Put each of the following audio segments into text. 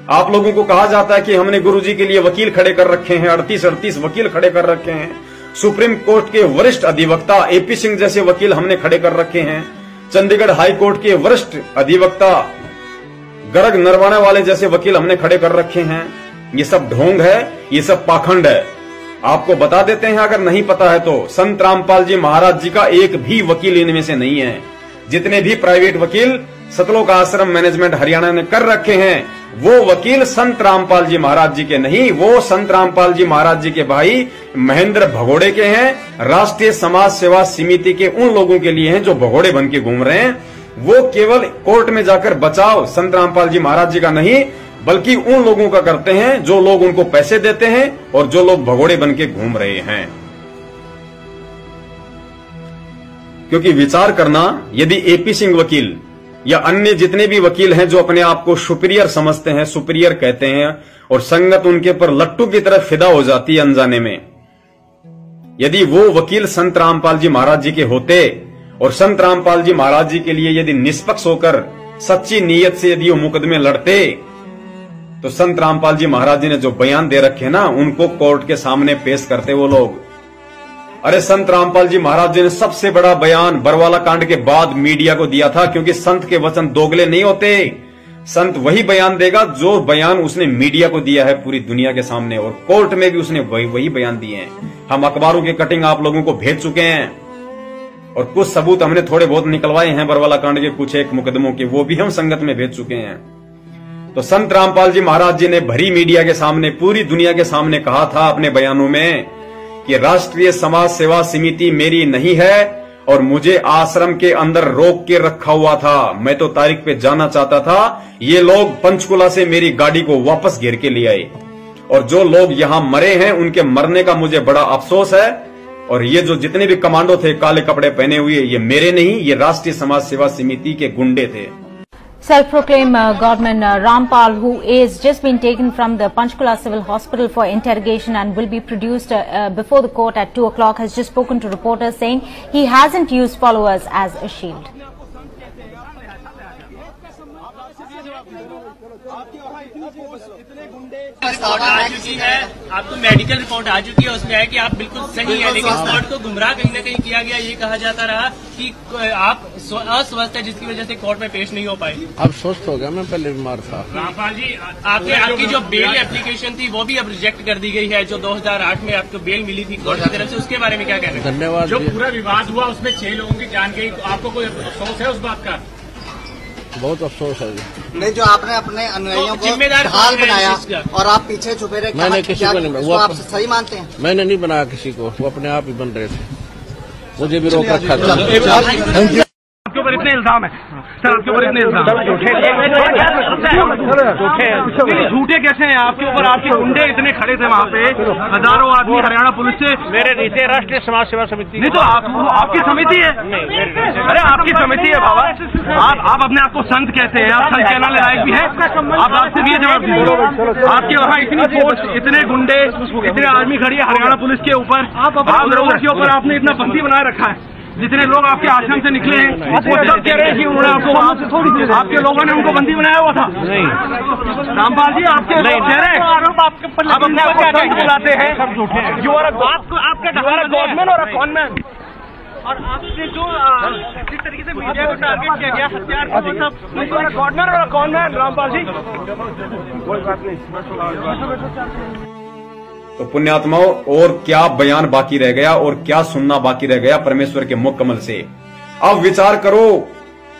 आप लोगों को कहा जाता है कि हमने गुरुजी के लिए वकील खड़े कर रखे हैं, 38 वकील खड़े कर रखे हैं, सुप्रीम कोर्ट के वरिष्ठ अधिवक्ता एपी सिंह जैसे वकील हमने खड़े कर रखे हैं, चंडीगढ़ हाई कोर्ट के वरिष्ठ अधिवक्ता गर्ग नरवाने वाले जैसे वकील हमने खड़े कर रखे हैं। ये सब ढोंग है, ये सब पाखंड है। आपको बता देते हैं अगर नहीं पता है तो, संत रामपाल जी महाराज जी का एक भी वकील इनमें से नहीं है। जितने भी प्राइवेट वकील सतलोक आश्रम मैनेजमेंट हरियाणा ने कर रखे हैं, वो वकील संत रामपाल जी महाराज जी के नहीं, वो संत रामपाल जी महाराज जी के भाई महेंद्र भगोड़े के हैं। राष्ट्रीय समाज सेवा समिति के उन लोगों के लिए हैं जो भगोड़े बन के घूम रहे हैं। वो केवल कोर्ट में जाकर बचाव संत रामपाल जी महाराज जी का नहीं, बल्कि उन लोगों का करते हैं जो लोग उनको पैसे देते हैं और जो लोग भगोड़े बन के घूम रहे हैं। क्योंकि विचार करना, यदि एपी सिंह वकील या अन्य जितने भी वकील हैं जो अपने आप को सुपीरियर समझते हैं, सुपीरियर कहते हैं, और संगत उनके पर लट्टू की तरफ फिदा हो जाती है अनजाने में, यदि वो वकील संत रामपाल जी महाराज जी के होते और संत रामपाल जी महाराज जी के लिए यदि निष्पक्ष होकर सच्ची नीयत से यदि वो मुकदमे लड़ते, तो संत रामपाल जी महाराज जी ने जो बयान दे रखे ना, उनको कोर्ट के सामने पेश करते वो लोग। अरे संत रामपाल जी महाराज जी ने सबसे बड़ा बयान बरवाला कांड के बाद मीडिया को दिया था, क्योंकि संत के वचन दोगले नहीं होते। संत वही बयान देगा जो बयान उसने मीडिया को दिया है पूरी दुनिया के सामने, और कोर्ट में भी उसने वही बयान दिए हैं। हम अखबारों के कटिंग आप लोगों को भेज चुके हैं, और कुछ सबूत हमने थोड़े बहुत निकलवाए हैं बरवाला कांड के कुछ एक मुकदमों के, वो भी हम संगत में भेज चुके हैं। तो संत रामपाल जी महाराज जी ने भरी मीडिया के सामने, पूरी दुनिया के सामने कहा था अपने बयानों में कि राष्ट्रीय समाज सेवा समिति मेरी नहीं है और मुझे आश्रम के अंदर रोक के रखा हुआ था। मैं तो तारीख पे जाना चाहता था। ये लोग पंचकुला से मेरी गाड़ी को वापस घेर के ले आए, और जो लोग यहां मरे हैं उनके मरने का मुझे बड़ा अफसोस है। और ये जो जितने भी कमांडो थे काले कपड़े पहने हुए, ये मेरे नहीं, ये राष्ट्रीय समाज सेवा समिति के गुंडे थे। Self-proclaimed Godman Rampal, who is just been taken from the Panchkula Civil Hospital for interrogation and will be produced before the court at 2 o'clock, has just spoken to reporters saying he hasn't used followers as a shield. Report आ चुकी है, आपको medical report आ चुकी है, उसमें है कि आप बिल्कुल सही है, लेकिन कोर्ट को गुमराह कहीं न कहीं किया गया। ये कहा जाता रहा कि आप अस्वस्थ है, जिसकी वजह से कोर्ट में पेश नहीं हो पाए। अब स्वस्थ हो गया, मैं पहले बीमार था। रामपाल जी, आपकी जो बेल एप्लीकेशन थी वो भी अब रिजेक्ट कर दी गई है, जो 2008 में आपको बेल मिली थी कोर्ट की तरफ से, उसके बारे में क्या कहना है? धन्यवाद। जो पूरा विवाद हुआ उसमें 6 लोगों की जान गई, आपको कोई अफसोस है उस बात का? बहुत अफसोस है। नहीं, जो आपने अपने अनुयायियों को ढाल बनाया और आप पीछे छुपे रहे, मैंने किसी को नहीं बनाया। आप सही मानते हैं? मैंने नहीं बनाया किसी को, वो अपने आप ही बन रहे थे, मुझे भी रोक रखा था। आपके ऊपर इतने इल्जाम है सर, आपके ऊपर इतने इल्जाम झूठे कैसे हैं आपके ऊपर? आपके गुंडे इतने खड़े थे वहाँ पे, हजारों आदमी हरियाणा पुलिस से। मेरे नीचे राष्ट्रीय समाज सेवा समिति नहीं, तो आपकी समिति है। अरे आपकी समिति है बाबा, आप अपने आप को संत कहते हैं, आप संत कहना लायक भी है? आप आपसे भी जवाब दीजिए। आपके वहाँ इतनी फोर्स, इतने गुंडे, इतने आदमी खड़ी है हरियाणा पुलिस के ऊपर, आप लोगों के ऊपर आपने इतना बंदी बनाए रखा है। जितने लोग आपके आश्रम से निकले हैं वो सब कह रहे हैं कि उन्होंने आपके लोगों ने उनको बंदी बनाया हुआ था। नहीं रामपाल जी, आपके चेहरे आप अपने आप को संत बुलाते हैं, यू आर अ गॉडमैन और अ कॉनमैन। और आपने जो जिस तरीके से मीडिया को टारगेट किया गया, हथियार को, सब यू आर अ गॉडमैन और अ कॉनमैन। रामपाल जी, कोई बात नहीं। तो पुण्यात्माओं, और क्या बयान बाकी रह गया और क्या सुनना बाकी रह गया परमेश्वर के मुख कमल से। अब विचार करो,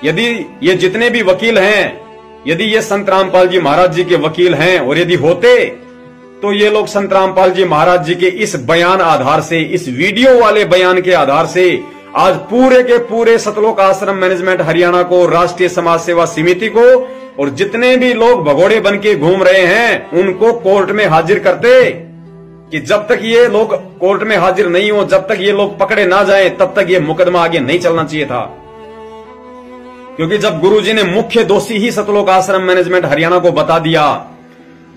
यदि ये जितने भी वकील हैं, यदि ये संत रामपाल जी महाराज जी के वकील हैं, और यदि होते तो ये लोग संत रामपाल जी महाराज जी के इस बयान आधार से, इस वीडियो वाले बयान के आधार से आज पूरे के पूरे सतलोक आश्रम मैनेजमेंट हरियाणा को, राष्ट्रीय समाज सेवा समिति को, और जितने भी लोग भगोड़े बन के घूम रहे हैं उनको कोर्ट में हाजिर करते। कि जब तक ये लोग कोर्ट में हाजिर नहीं हो, जब तक ये लोग पकड़े ना जाएं, तब तक ये मुकदमा आगे नहीं चलना चाहिए था। क्योंकि जब गुरुजी ने मुख्य दोषी ही सतलोक आश्रम मैनेजमेंट हरियाणा को बता दिया,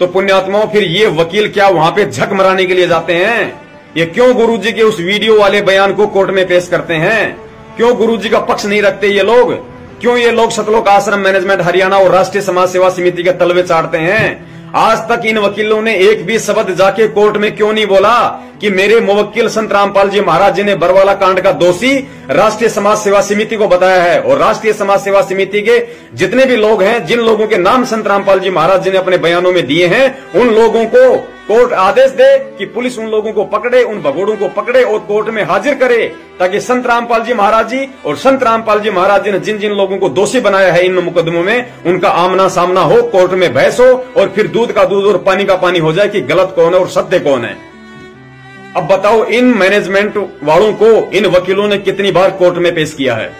तो पुण्यात्माओं फिर ये वकील क्या वहां पे झक मराने के लिए जाते हैं? ये क्यों गुरुजी के उस वीडियो वाले बयान को कोर्ट में पेश करते हैं? क्यों गुरुजी का पक्ष नहीं रखते ये लोग? क्यों ये लोग सतलोक आश्रम मैनेजमेंट हरियाणा और राष्ट्रीय समाज सेवा समिति के तलवे चाटते हैं? आज तक इन वकीलों ने एक भी शब्द जाके कोर्ट में क्यों नहीं बोला कि मेरे मुवक्किल संत रामपाल जी महाराज जी ने बरवाला कांड का दोषी राष्ट्रीय समाज सेवा समिति को बताया है, और राष्ट्रीय समाज सेवा समिति के जितने भी लोग हैं, जिन लोगों के नाम संत रामपाल जी महाराज जी ने अपने बयानों में दिए हैं, उन लोगों को कोर्ट आदेश दे कि पुलिस उन लोगों को पकड़े, उन भगोड़ों को पकड़े और कोर्ट में हाजिर करे, ताकि संत रामपाल जी महाराज जी और संत रामपाल जी महाराज जी ने जिन जिन लोगों को दोषी बनाया है इन मुकदमों में, उनका आमना सामना हो, कोर्ट में बहस हो, और फिर दूध का दूध और पानी का पानी हो जाए कि गलत कौन है और सत्य कौन है। अब बताओ, इन मैनेजमेंट वालों को इन वकीलों ने कितनी बार कोर्ट में पेश किया है,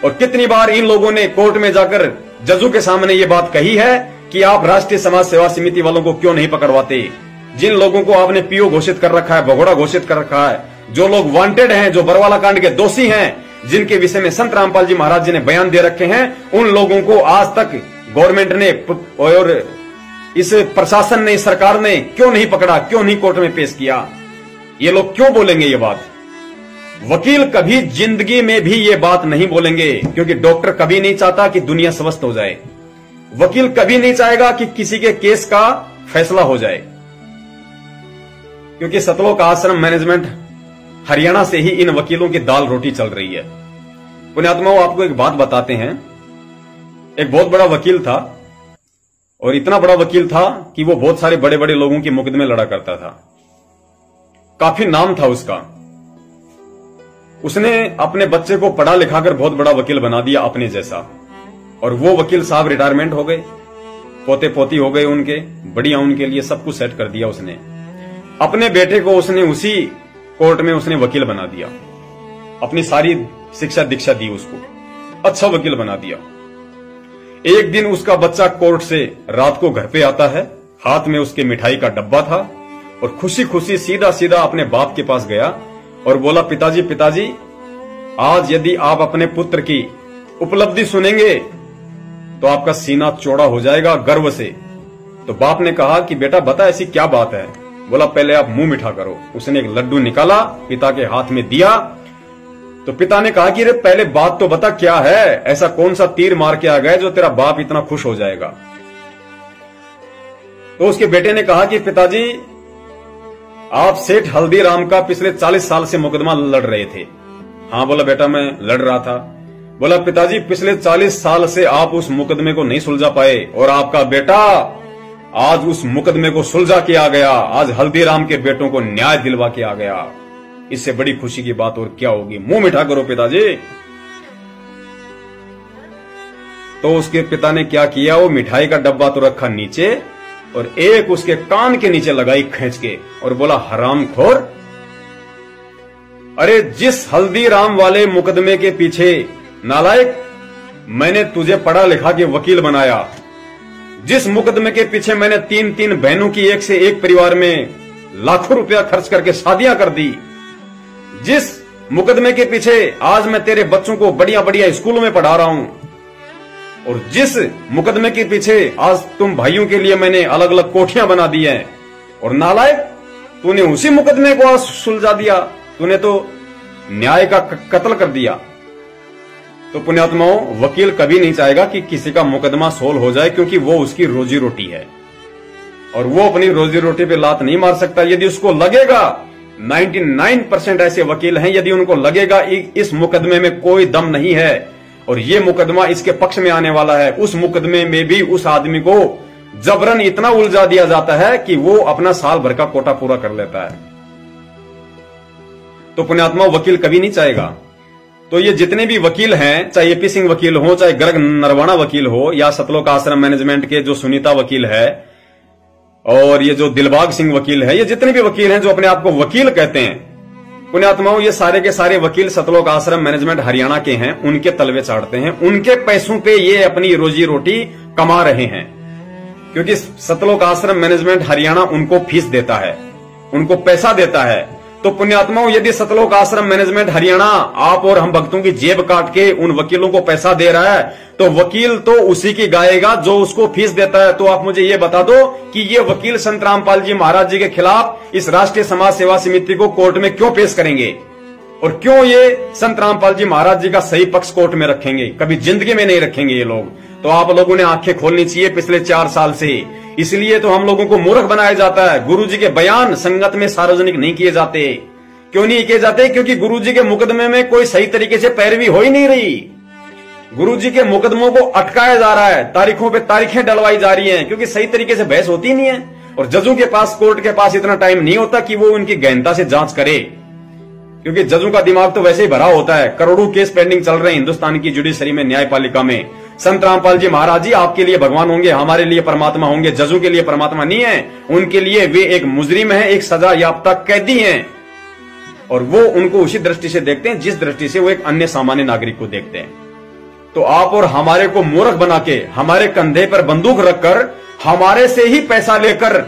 और कितनी बार इन लोगों ने कोर्ट में जाकर जजों के सामने ये बात कही है कि आप राष्ट्रीय समाज सेवा समिति वालों को क्यों नहीं पकड़वाते। जिन लोगों को आपने पीओ घोषित कर रखा है, भगोड़ा घोषित कर रखा है, जो लोग वांटेड हैं, जो बरवाला कांड के दोषी हैं, जिनके विषय में संत रामपाल जी महाराज जी ने बयान दे रखे हैं, उन लोगों को आज तक गवर्नमेंट ने और इस प्रशासन ने, इस सरकार ने क्यों नहीं पकड़ा, क्यों नहीं कोर्ट में पेश किया। ये लोग क्यों बोलेंगे ये बात? वकील कभी जिंदगी में भी ये बात नहीं बोलेंगे, क्योंकि डॉक्टर कभी नहीं चाहता कि दुनिया स्वस्थ हो जाए। वकील कभी नहीं चाहेगा कि किसी के केस का फैसला हो जाए, क्योंकि सतलोक आश्रम मैनेजमेंट हरियाणा से ही इन वकीलों की दाल रोटी चल रही है। पुण्यात्माओं, आपको एक बात बताते हैं। एक बहुत बड़ा वकील था, और इतना बड़ा वकील था कि वो बहुत सारे बड़े बड़े लोगों के मुकदमे लड़ा करता था, काफी नाम था उसका। उसने अपने बच्चे को पढ़ा लिखाकर बहुत बड़ा वकील बना दिया अपने जैसा, और वो वकील साहब रिटायरमेंट हो गए, पोते पोती हो गए उनके, बढ़िया उनके लिए सब कुछ सेट कर दिया उसने। अपने बेटे को उसने उसी कोर्ट में उसने वकील बना दिया, अपनी सारी शिक्षा दीक्षा दी उसको, अच्छा वकील बना दिया। एक दिन उसका बच्चा कोर्ट से रात को घर पे आता है, हाथ में उसके मिठाई का डब्बा था, और खुशी खुशी सीधा सीधा अपने बाप के पास गया और बोला, पिताजी पिताजी, आज यदि आप अपने पुत्र की उपलब्धि सुनेंगे तो आपका सीना चौड़ा हो जाएगा गर्व से। तो बाप ने कहा कि बेटा बता ऐसी क्या बात है। बोला, पहले आप मुंह मीठा करो। उसने एक लड्डू निकाला, पिता के हाथ में दिया, तो पिता ने कहा कि रे पहले बात तो बता क्या है, ऐसा कौन सा तीर मार के आ गए जो तेरा बाप इतना खुश हो जाएगा। तो उसके बेटे ने कहा कि पिताजी, आप सेठ हल्दीराम का पिछले 40 साल से मुकदमा लड़ रहे थे। हाँ, बोला बेटा मैं लड़ रहा था। बोला, पिताजी पिछले 40 साल से आप उस मुकदमे को नहीं सुलझा पाए, और आपका बेटा आज उस मुकदमे को सुलझा के आ गया, आज हल्दीराम के बेटों को न्याय दिलवा के आ गया। इससे बड़ी खुशी की बात और क्या होगी। मुंह मीठा करो पिताजी। तो उसके पिता ने क्या किया, वो मिठाई का डब्बा तो रखा नीचे, और एक उसके कान के नीचे लगाई खींच के, और बोला, हरामखोर, अरे जिस हल्दीराम वाले मुकदमे के पीछे नालायक मैंने तुझे पढ़ा लिखा के वकील बनाया, जिस मुकदमे के पीछे मैंने 3-3 बहनों की एक से एक परिवार में लाखों रुपया खर्च करके शादियां कर दी, जिस मुकदमे के पीछे आज मैं तेरे बच्चों को बढ़िया बढ़िया स्कूलों में पढ़ा रहा हूं, और जिस मुकदमे के पीछे आज तुम भाइयों के लिए मैंने अलग अलग कोठियां बना दी हैं, और नालायक तूने उसी मुकदमे को आज सुलझा दिया, तूने तो न्याय का कत्ल कर दिया। तो पुण्यात्माओं, वकील कभी नहीं चाहेगा कि किसी का मुकदमा सोल्व हो जाए, क्योंकि वो उसकी रोजी रोटी है, और वो अपनी रोजी रोटी पे लात नहीं मार सकता। यदि उसको लगेगा, 99% ऐसे वकील हैं, यदि उनको लगेगा इस मुकदमे में कोई दम नहीं है और ये मुकदमा इसके पक्ष में आने वाला है, उस मुकदमे में भी उस आदमी को जबरन इतना उलझा दिया जाता है कि वो अपना साल भर का कोटा पूरा कर लेता है। तो पुण्यात्मा, वकील कभी नहीं चाहेगा। तो ये जितने भी वकील हैं, चाहे एपी सिंह वकील हो, चाहे गर्ग नरवाणा वकील हो, या सतलोक आश्रम मैनेजमेंट के जो सुनीता वकील है, और ये जो दिलबाग सिंह वकील है, ये जितने भी वकील हैं जो अपने आप को वकील कहते हैं, पुण्यात्माओं, ये सारे के सारे वकील सतलोक आश्रम मैनेजमेंट हरियाणा के हैं, उनके तलवे चाटते हैं, उनके पैसों पे ये अपनी रोजी रोटी कमा रहे हैं, क्योंकि सतलोक आश्रम मैनेजमेंट हरियाणा उनको फीस देता है, उनको पैसा देता है। तो पुण्यात्माओं, यदि सतलोक आश्रम मैनेजमेंट हरियाणा आप और हम भक्तों की जेब काट के उन वकीलों को पैसा दे रहा है, तो वकील तो उसी की गाएगा जो उसको फीस देता है। तो आप मुझे ये बता दो कि ये वकील संत रामपाल जी महाराज जी के खिलाफ इस राष्ट्रीय समाज सेवा समिति को कोर्ट में क्यों पेश करेंगे, और क्यों ये संत रामपाल जी महाराज जी का सही पक्ष कोर्ट में रखेंगे? कभी जिंदगी में नहीं रखेंगे ये लोग। तो तो आप लोगों ने आंखें खोलनी चाहिए पिछले 4 साल से। इसलिए तो हम लोगों को मूर्ख बनाया जाता है। गुरुजी के बयान संगत में सार्वजनिक नहीं किए जाते। क्यों नहीं किए जाते? क्योंकि गुरुजी के मुकदमे में कोई सही तरीके से पैरवी हो ही नहीं रही। गुरुजी के मुकदमों को अटकाया जा रहा है, तारीखों पे तारीखें डलवाई जा रही हैं, क्योंकि सही तरीके से बहस होती नहीं है। और जजों के पास, कोर्ट के पास इतना टाइम नहीं होता कि वो उनकी गहनता से जांच करे, क्योंकि जजों का दिमाग तो वैसे ही भरा होता है। करोड़ों केस पेंडिंग चल रहे हैं हिंदुस्तान की जुडिशरी में, न्यायपालिका में। संत रामपाल जी महाराज जी आपके लिए भगवान होंगे, हमारे लिए परमात्मा होंगे। जजों के लिए परमात्मा नहीं है, उनके लिए वे एक मुजरिम है, एक सजा याफ्ता कैदी हैं, और वो उनको उसी दृष्टि से देखते हैं जिस दृष्टि से वो एक अन्य सामान्य नागरिक को देखते हैं। तो आप और हमारे को मूर्ख बना के, हमारे कंधे पर बंदूक रखकर, हमारे से ही पैसा लेकर,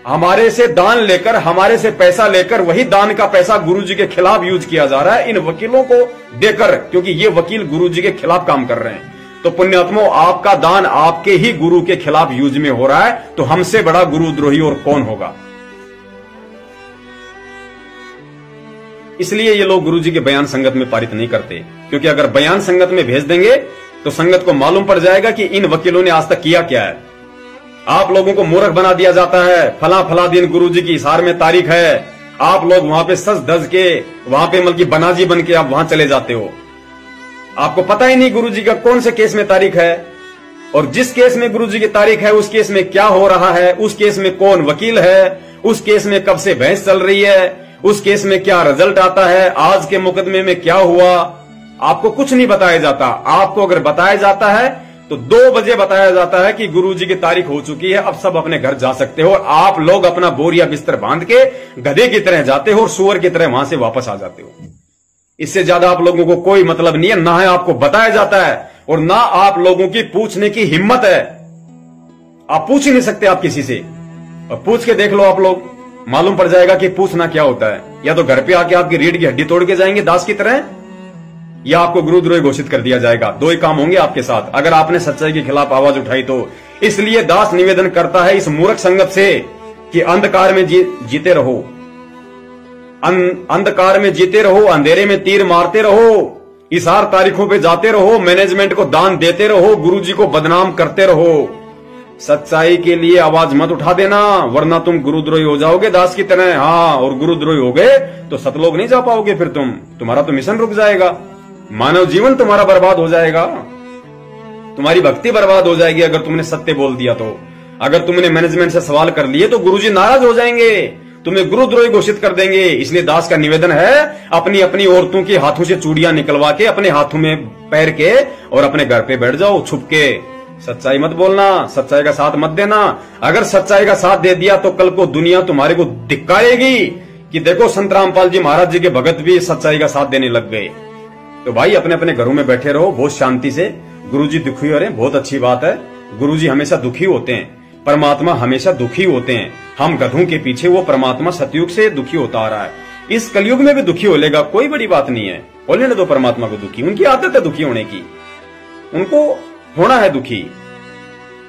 हमारे से दान लेकर, हमारे से पैसा लेकर, वही दान का पैसा गुरुजी के खिलाफ यूज किया जा रहा है इन वकीलों को देकर, क्योंकि ये वकील गुरुजी के खिलाफ काम कर रहे हैं। तो पुण्यात्मो, आपका दान आपके ही गुरु के खिलाफ यूज में हो रहा है, तो हमसे बड़ा गुरुद्रोही और कौन होगा? इसलिए ये लोग गुरुजी के बयान संगत में पारित नहीं करते, क्योंकि अगर बयान संगत में भेज देंगे तो संगत को मालूम पड़ जाएगा कि इन वकीलों ने आज तक किया क्या है। आप लोगों को मूर्ख बना दिया जाता है। फला दिन गुरुजी की हिसार में तारीख है, आप लोग वहां पे सज धज के, वहां पे मतलब बनाजी बन के आप वहां चले जाते हो। आपको पता ही नहीं गुरुजी का कौन से केस में तारीख है, और जिस केस में गुरुजी की तारीख है उस केस में क्या हो रहा है, उस केस में कौन वकील है, उस केस में कब से बहस चल रही है, उस केस में क्या रिजल्ट आता है, आज के मुकदमे में क्या हुआ, आपको कुछ नहीं बताया जाता। आपको अगर बताया जाता है तो 2 बजे बताया जाता है कि गुरुजी की तारीख हो चुकी है, अब सब अपने घर जा सकते हो। और आप लोग अपना बोरिया बिस्तर बांध के गधे की तरह जाते हो और सुअर की तरह वहां से वापस आ जाते हो। इससे ज्यादा आप लोगों को कोई मतलब नहीं है, ना है आपको बताया जाता है और ना आप लोगों की पूछने की हिम्मत है। आप पूछ ही नहीं सकते आप किसी से, और पूछ के देख लो आप लोग, मालूम पड़ जाएगा कि पूछना क्या होता है। या तो घर पे आके आपकी रीढ़ की हड्डी तोड़ के जाएंगे दास की तरह, या आपको गुरुद्रोही घोषित कर दिया जाएगा। 2 ही काम होंगे आपके साथ अगर आपने सच्चाई के खिलाफ आवाज उठाई तो। इसलिए दास निवेदन करता है इस मूर्ख संगत से कि अंधकार में जीते रहो, अंधकार में जीते रहो, अंधेरे में तीर मारते रहो, इशार तारीखों पे जाते रहो, मैनेजमेंट को दान देते रहो, गुरुजी को बदनाम करते रहो। सच्चाई के लिए आवाज मत उठा देना, वरना तुम गुरुद्रोही हो जाओगे दास की तरह। हाँ, और गुरुद्रोही हो गए तो सतलोक नहीं जा पाओगे, फिर तुम्हारा तो मिशन रुक जाएगा, मानव जीवन तुम्हारा बर्बाद हो जाएगा, तुम्हारी भक्ति बर्बाद हो जाएगी अगर तुमने सत्य बोल दिया तो। अगर तुमने मैनेजमेंट से सवाल कर लिए तो गुरुजी नाराज हो जाएंगे, तुम्हें गुरुद्रोही घोषित कर देंगे। इसलिए दास का निवेदन है, अपनी अपनी औरतों के हाथों से चूड़ियां निकलवा के अपने हाथों में पैर के और अपने घर पे बैठ जाओ छुप के। सच्चाई मत बोलना, सच्चाई का साथ मत देना। अगर सच्चाई का साथ दे दिया तो कल को दुनिया तुम्हारे को धिक्कारेगी कि देखो संत रामपाल जी महाराज जी के भगत भी सच्चाई का साथ देने लग गए। तो भाई अपने अपने घरों में बैठे रहो बहुत शांति से। गुरुजी दुखी हो रहे हैं, बहुत अच्छी बात है। गुरुजी हमेशा दुखी होते हैं, परमात्मा हमेशा दुखी होते हैं। हम गधों के पीछे, वो परमात्मा सतयुग से दुखी होता आ रहा है, इस कलयुग में भी दुखी हो लेगा, कोई बड़ी बात नहीं है। बोलने दो परमात्मा को दुखी, उनकी आदत है दुखी होने की, उनको होना है दुखी।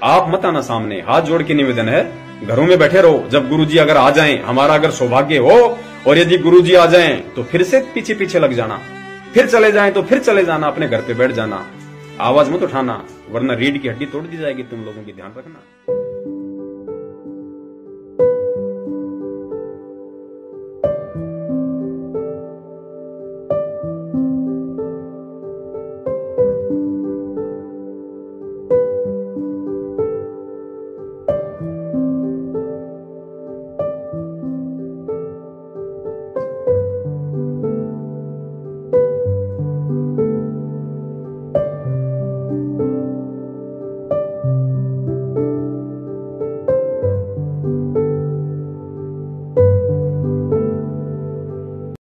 आप मत आना सामने, हाथ जोड़ के निवेदन है, घरों में बैठे रहो। जब गुरुजी अगर आ जाएं, हमारा अगर सौभाग्य हो, और यदि गुरुजी आ जाएं तो फिर से पीछे पीछे लग जाना, फिर चले जाएं तो फिर चले जाना, अपने घर पे बैठ जाना, आवाज मत उठाना, वरना रीढ़ की हड्डी तोड़ दी जाएगी तुम लोगों की, ध्यान रखना।